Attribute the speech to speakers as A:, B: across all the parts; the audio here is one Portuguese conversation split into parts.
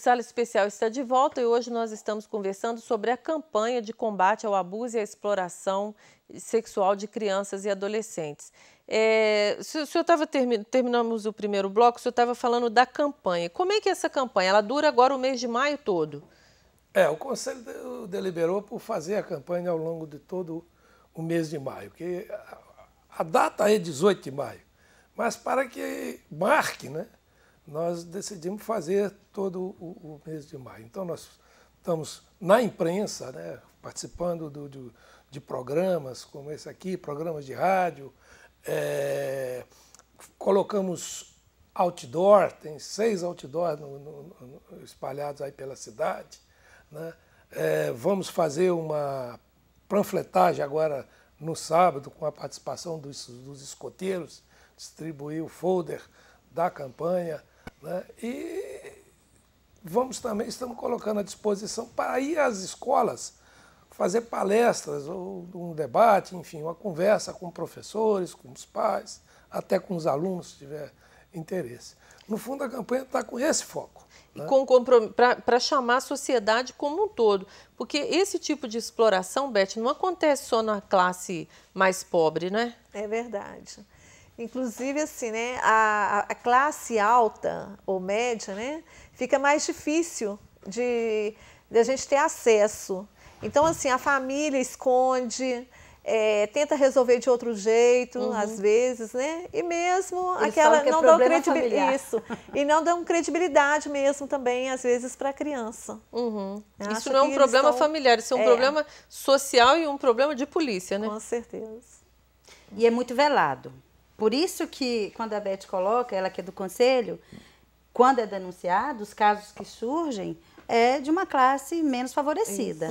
A: Sala Especial está de volta e hoje nós estamos conversando sobre a campanha de combate ao abuso e à exploração sexual de crianças e adolescentes. O senhor estava terminamos o primeiro bloco, o senhor estava falando da campanha. Como é que é essa campanha? Ela dura agora o mês de maio todo?
B: O Conselho deliberou por fazer a campanha ao longo de todo o mês de maio, que a data é 18 de maio, mas para que marque, né? Nós decidimos fazer todo o mês de maio. Então, nós estamos na imprensa, né, participando de programas como esse aqui, programas de rádio, colocamos outdoor, tem 6 outdoors espalhados aí pela cidade, né? Vamos fazer uma panfletagem agora no sábado, com a participação dos escoteiros, distribuir o folder da campanha, né? E estamos colocando à disposição para ir às escolas, fazer palestras, ou um debate, enfim, uma conversa com professores, com os pais, até com os alunos, se tiver interesse. No fundo, a campanha está com esse foco, né?
A: Para chamar a sociedade como um todo. Porque esse tipo de exploração, Beth, não acontece só na classe mais pobre, né?
C: É verdade. Inclusive, assim, né, a classe alta ou média, né, fica mais difícil de a gente ter acesso. Então, assim, a família esconde, tenta resolver de outro jeito, às vezes, né? E mesmo
D: eles
C: aquela não dão credibilidade.
D: Isso.
C: E não dão credibilidade mesmo também, às vezes, para a criança.
A: Isso não é um problema familiar, isso é um problema social e um problema de polícia, né?
C: Com certeza.
D: E é muito velado. Por isso que, quando a Beth coloca, ela que é do conselho, quando é denunciado, os casos que surgem é de uma classe menos favorecida.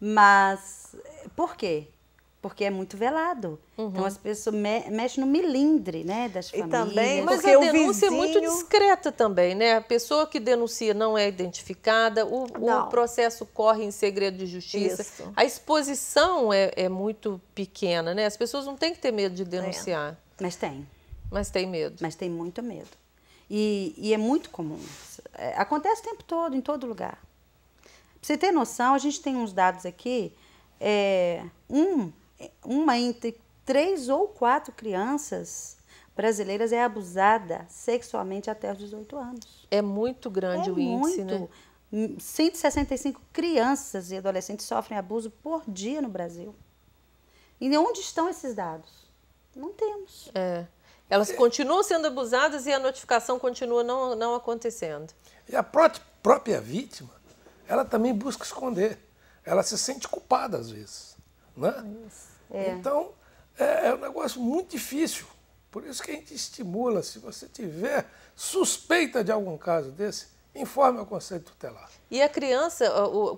D: Mas, por quê? Porque é muito velado. Então, as pessoas mexem no milindre, né, das famílias.
C: Também,
A: mas a denúncia é muito discreta também, né? A pessoa que denuncia não é identificada, o processo corre em segredo de justiça.
C: Isso.
A: A exposição é muito pequena, né? As pessoas não têm que ter medo de denunciar.
D: Mas tem.
A: Mas tem medo.
D: Mas tem muito medo. E é muito comum. Acontece o tempo todo, em todo lugar. Pra você ter noção, a gente tem uns dados aqui, uma entre 3 ou 4 crianças brasileiras é abusada sexualmente até os 18 anos.
A: É muito grande o índice,
D: muito.
A: né?
D: 165 crianças e adolescentes sofrem abuso por dia no Brasil. E onde estão esses dados? Não temos.
A: Elas continuam sendo abusadas e a notificação continua não acontecendo.
B: E a própria vítima, ela também busca esconder. Ela se sente culpada às vezes, né? Então, é um negócio muito difícil. Por isso que a gente estimula, se você tiver suspeita de algum caso desse, informe ao Conselho Tutelar.
A: E a criança,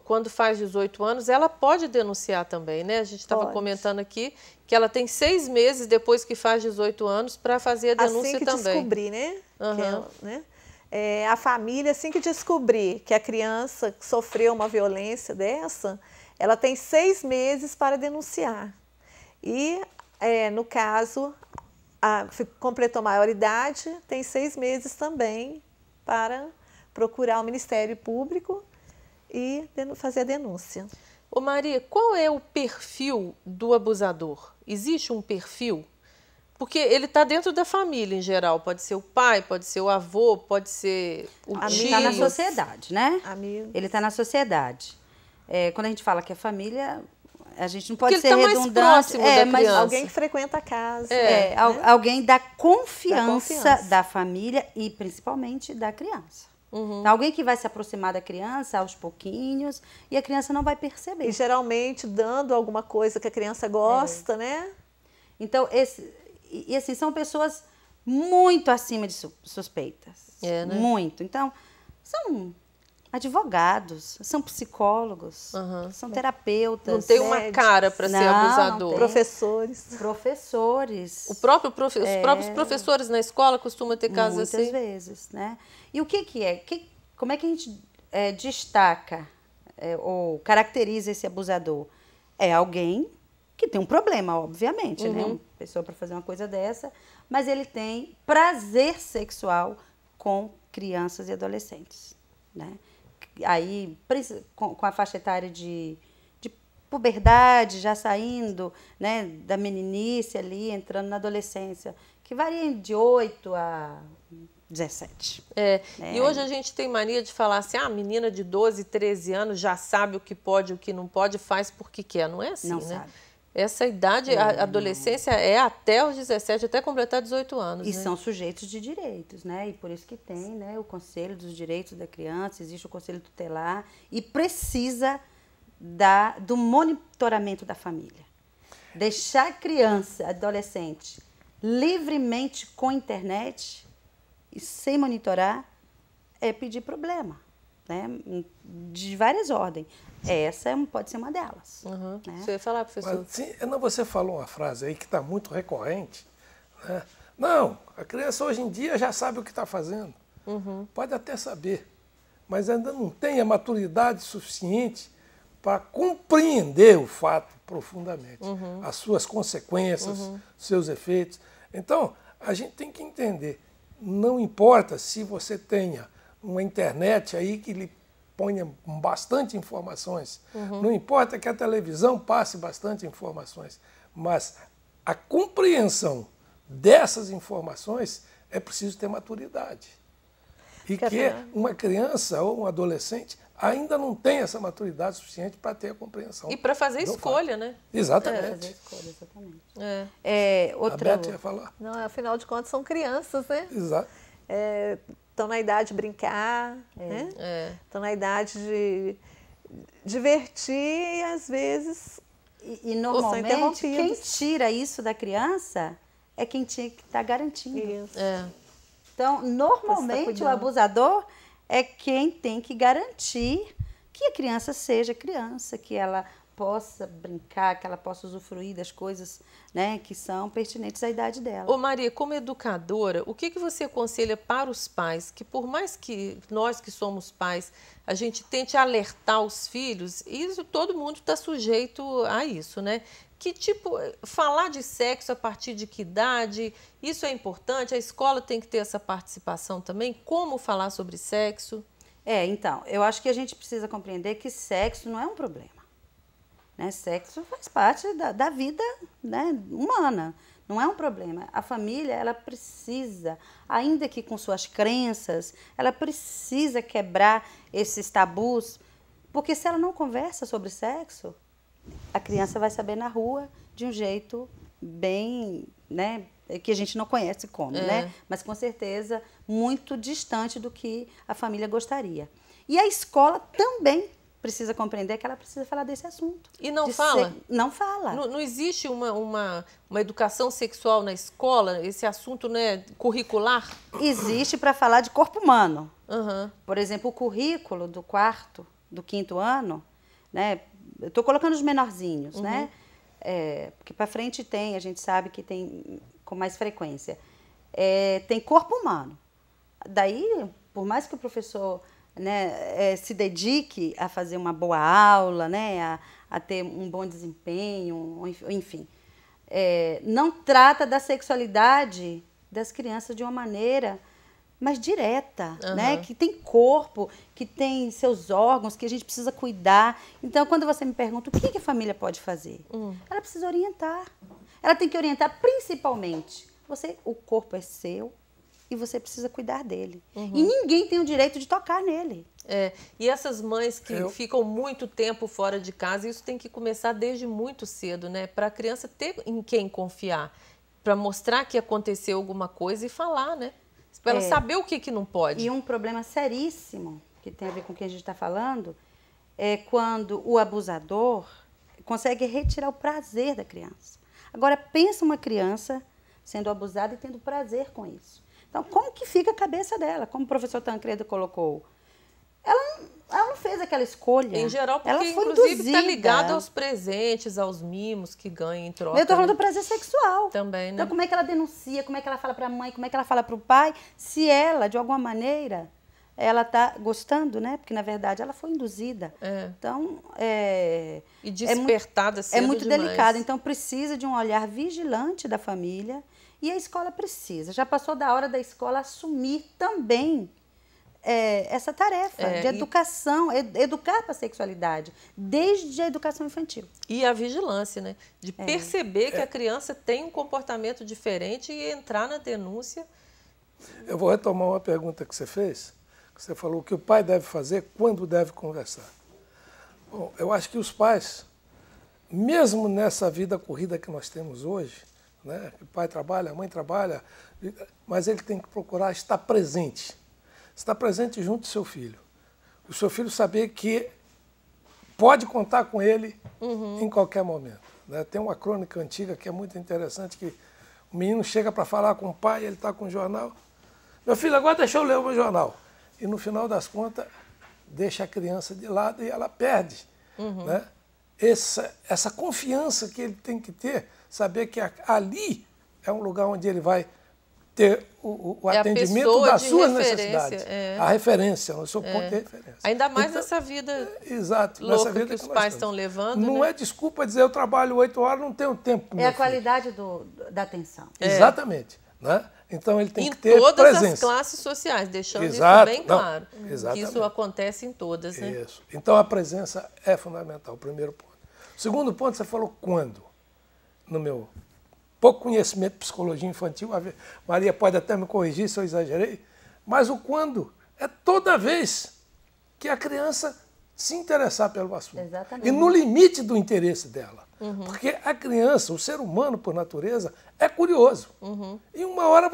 A: quando faz 18 anos, ela pode denunciar também, né? A gente estava comentando aqui que ela tem 6 meses depois que faz 18 anos para fazer a denúncia
C: assim que
A: também.
C: Descobrir, né? A família, assim que descobrir que a criança sofreu uma violência dessa, ela tem 6 meses para denunciar. E, no caso, completou a maioridade, tem 6 meses também para procurar o Ministério Público e fazer a denúncia.
A: Ô Maria, qual é o perfil do abusador? Existe um perfil? Porque ele está dentro da família em geral. Pode ser o pai, pode ser o avô, pode ser o tio.
D: Ele está na sociedade, né?
C: Amigos.
D: Ele está na sociedade. Quando a gente fala que é família, a gente não pode
A: porque
D: ser
A: ele tá
D: redundante.
A: Mais próximo da
D: mas
A: criança.
C: Alguém que frequenta a casa.
D: Né? Alguém da confiança da família e principalmente da criança. Então, alguém que vai se aproximar da criança aos pouquinhos e a criança não vai perceber.
C: E geralmente dando alguma coisa que a criança gosta, né?
D: Então, assim, são pessoas muito acima de suspeitas.
A: Né?
D: Muito. Então, são advogados, são psicólogos, são terapeutas.
A: Não tem uma cara para ser abusador.
C: Professores.
A: Os próprios professores na escola costumam ter casos assim?
D: Muitas vezes, né? E o que é? Como é que a gente destaca ou caracteriza esse abusador? É alguém que tem um problema, obviamente, né? Uma pessoa para fazer uma coisa dessa, mas ele tem prazer sexual com crianças e adolescentes, né? aí com a faixa etária de puberdade, já saindo, né, da meninice ali, entrando na adolescência, que varia de 8 a 17.
A: E hoje a gente tem mania de falar assim, a menina de 12, 13 anos já sabe o que pode e o que não pode, faz porque quer. Não é assim,
D: Não
A: né?
D: sabe.
A: Essa idade, a adolescência é até os 17, até completar 18 anos.
D: E
A: né?
D: são sujeitos de direitos, né? E por isso que tem, né, o Conselho dos Direitos da Criança, existe o Conselho Tutelar e precisa do monitoramento da família. Deixar a criança, adolescente, livremente com internet e sem monitorar é pedir problema, né? De várias ordens. Essa pode ser uma delas.
A: Uhum.
D: Né?
A: Você ia falar, professor?
B: Mas, sim, você falou uma frase aí que está muito recorrente. Né? Não, a criança hoje em dia já sabe o que está fazendo. Pode até saber, mas ainda não tem a maturidade suficiente para compreender o fato profundamente, as suas consequências, seus efeitos. Então, a gente tem que entender, não importa se você tenha uma internet aí que lhe ponha bastante informações, não importa que a televisão passe bastante informações, mas a compreensão dessas informações é preciso ter maturidade. E que uma criança ou um adolescente ainda não tem essa maturidade suficiente para ter a compreensão.
A: E para fazer escolha, né?
B: Exatamente.
D: Fazer escolha, exatamente.
B: A Beth ia falar.
C: Não, afinal de contas, são crianças, né?
B: Exato.
C: Estão na idade de brincar, né? Estão na idade de divertir e, às vezes,
D: E normalmente, quem tira isso da criança é quem tinha que estar garantindo.
C: Isso.
D: Então, normalmente, o abusador é quem tem que garantir que a criança seja criança, que ela possa brincar, que ela possa usufruir das coisas, né, que são pertinentes à idade dela.
A: Ô Maria, como educadora, o que você aconselha para os pais, que por mais que nós que somos pais, a gente tente alertar os filhos, isso todo mundo está sujeito a isso, né? Que tipo, falar de sexo a partir de que idade, isso é importante? A escola tem que ter essa participação também? Como falar sobre sexo?
D: Então, eu acho que a gente precisa compreender que sexo não é um problema. Né? Sexo faz parte da vida, né, humana, não é um problema. A família, ela precisa, ainda que com suas crenças, ela precisa quebrar esses tabus, porque se ela não conversa sobre sexo, a criança vai saber na rua de um jeito bem, né, que a gente não conhece como, né? Mas com certeza muito distante do que a família gostaria. E a escola também precisa compreender que ela precisa falar desse assunto.
A: E não fala?
D: Não fala.
A: Não existe uma educação sexual na escola, esse assunto, né, curricular?
D: Existe para falar de corpo humano. Por exemplo, o currículo do 4º, do 5º ano, né? Eu estou colocando os menorzinhos, né? Porque para frente tem, a gente sabe que tem com mais frequência. Tem corpo humano. Daí, por mais que o professor, né, se dedique a fazer uma boa aula, né, a ter um bom desempenho, enfim, não trata da sexualidade das crianças de uma maneira mais direta, né? Que tem corpo, que tem seus órgãos, que a gente precisa cuidar. Então, quando você me pergunta o que a família pode fazer, ela precisa orientar. Ela tem que orientar principalmente. O corpo é seu e você precisa cuidar dele. E ninguém tem o direito de tocar nele.
A: E essas mães que ficam muito tempo fora de casa, isso tem que começar desde muito cedo, né? Para a criança ter em quem confiar, para mostrar que aconteceu alguma coisa e falar, né? Para ela saber o que não pode.
D: E um problema seríssimo, que tem a ver com o que a gente está falando, é quando o abusador consegue retirar o prazer da criança. Agora, pensa uma criança sendo abusada e tendo prazer com isso. Então, como que fica a cabeça dela? Como o professor Tancredo colocou, ela não fez aquela escolha.
A: Em geral, porque
D: ela foi
A: inclusive está
D: induzida.
A: ligada aos presentes, aos mimos que ganha em troca.
D: Eu estou falando do prazer sexual.
A: Também, né?
D: Então, como é que ela denuncia, como é que ela fala para a mãe, como é que ela fala para o pai, se ela, de alguma maneira, ela está gostando, né? Porque, na verdade, ela foi induzida. Então,
A: e despertada cedo
D: é muito
A: demais.
D: delicado. Então, precisa de um olhar vigilante da família e a escola precisa. Já passou da hora da escola assumir também essa tarefa de educação, educar para a sexualidade, desde a educação infantil.
A: E a vigilância, né? De perceber que a criança tem um comportamento diferente e entrar na denúncia.
B: Eu vou retomar uma pergunta que você fez, que você falou que o pai deve fazer, quando deve conversar. Bom, eu acho que os pais, mesmo nessa vida corrida que nós temos hoje, né? O pai trabalha, a mãe trabalha, mas ele tem que procurar estar presente. Estar presente junto do seu filho. O seu filho saber que pode contar com ele em qualquer momento. Né? Tem uma crônica antiga que é muito interessante, que o menino chega para falar com o pai, ele está com o jornal. Meu filho, agora deixa eu ler o meu jornal. E no final das contas, deixa a criança de lado e ela perde. Né? Essa confiança que ele tem que ter, saber que ali é um lugar onde ele vai ter o atendimento das suas necessidades. A referência, o seu ponto de referência.
A: Ainda mais nessa vida
B: exato,
A: louca
B: nessa vida
A: que os pais estão levando.
B: Não é desculpa dizer eu trabalho 8 horas, não tenho tempo.
D: É a qualidade da atenção.
B: Exatamente. Né? Então ele tem que ter
A: todas
B: presença.
A: As classes sociais, deixando isso bem claro. Que isso acontece em todas. Né?
B: Isso. Então a presença é fundamental, o primeiro ponto. O segundo ponto, você falou quando. No meu pouco conhecimento de psicologia infantil, a Maria pode até me corrigir se eu exagerei, mas o quando é toda vez que a criança se interessar pelo assunto.
D: Exatamente.
B: E no limite do interesse dela. Porque a criança, o ser humano por natureza, é curioso. E uma hora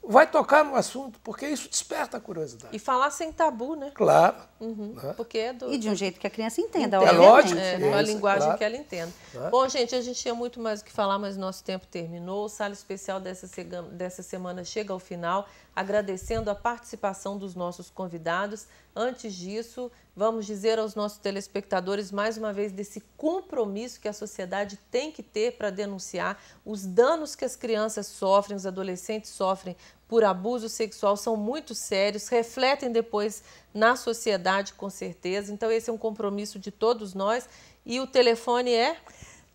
B: vai tocar no assunto, porque isso desperta a curiosidade.
A: E falar sem tabu, né?
B: Claro.
A: Né? Porque
D: E de um jeito que a criança entenda.
B: É lógico.
A: A linguagem
B: claro.
A: que ela entenda.
B: Né?
A: Bom, gente, a gente tinha muito mais o que falar, mas nosso tempo terminou. O Sala Especial dessa semana chega ao final, agradecendo a participação dos nossos convidados. Antes disso, vamos dizer aos nossos telespectadores, mais uma vez, desse compromisso que a sociedade tem que ter para denunciar os danos que as crianças sofrem, os adolescentes sofrem por abuso sexual, são muito sérios, refletem depois na sociedade, com certeza. Então, esse é um compromisso de todos nós. E o telefone é?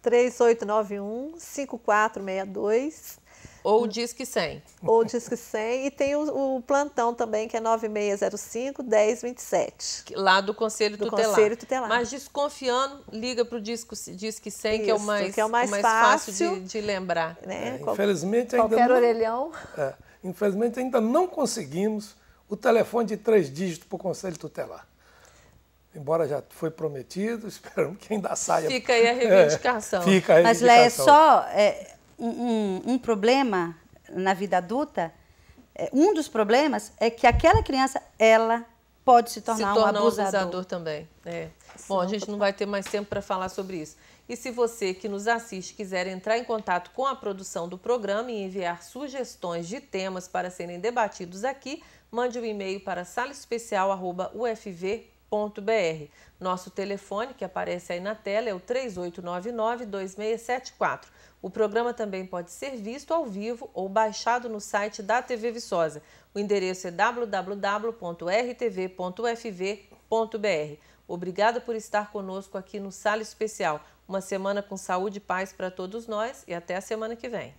C: 3891-5462.
A: Ou o Disque 100.
C: Ou o Disque 100. E tem o plantão também, que é 9605-1027.
A: Lá do Conselho Tutelar.
C: Conselho Tutelar.
A: Mas desconfiando, liga para o Disque 100,
C: isso,
A: que é o mais fácil de lembrar.
C: Né?
B: Infelizmente,
C: qualquer orelhão.
B: Infelizmente, ainda não conseguimos o telefone de 3 dígitos para o Conselho Tutelar. Embora já foi prometido, esperamos que ainda saia.
A: Fica aí a reivindicação.
B: Fica a
D: reivindicação. Mas, Léia, só um problema na vida adulta, um dos problemas é que aquela criança, ela pode se tornar um abusador
A: também. Bom, a gente não vai ter mais tempo para falar sobre isso. E se você que nos assiste quiser entrar em contato com a produção do programa e enviar sugestões de temas para serem debatidos aqui, mande um e-mail para salaespecial@ufv.br. Nosso telefone, que aparece aí na tela, é o 3899-2674. O programa também pode ser visto ao vivo ou baixado no site da TV Viçosa. O endereço é www.rtv.ufv.br. Obrigada por estar conosco aqui no Sala Especial. Uma semana com saúde e paz para todos nós e até a semana que vem.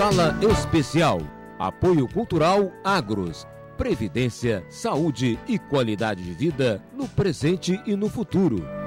E: Sala Especial. Apoio Cultural Agros. Previdência, saúde e qualidade de vida no presente e no futuro.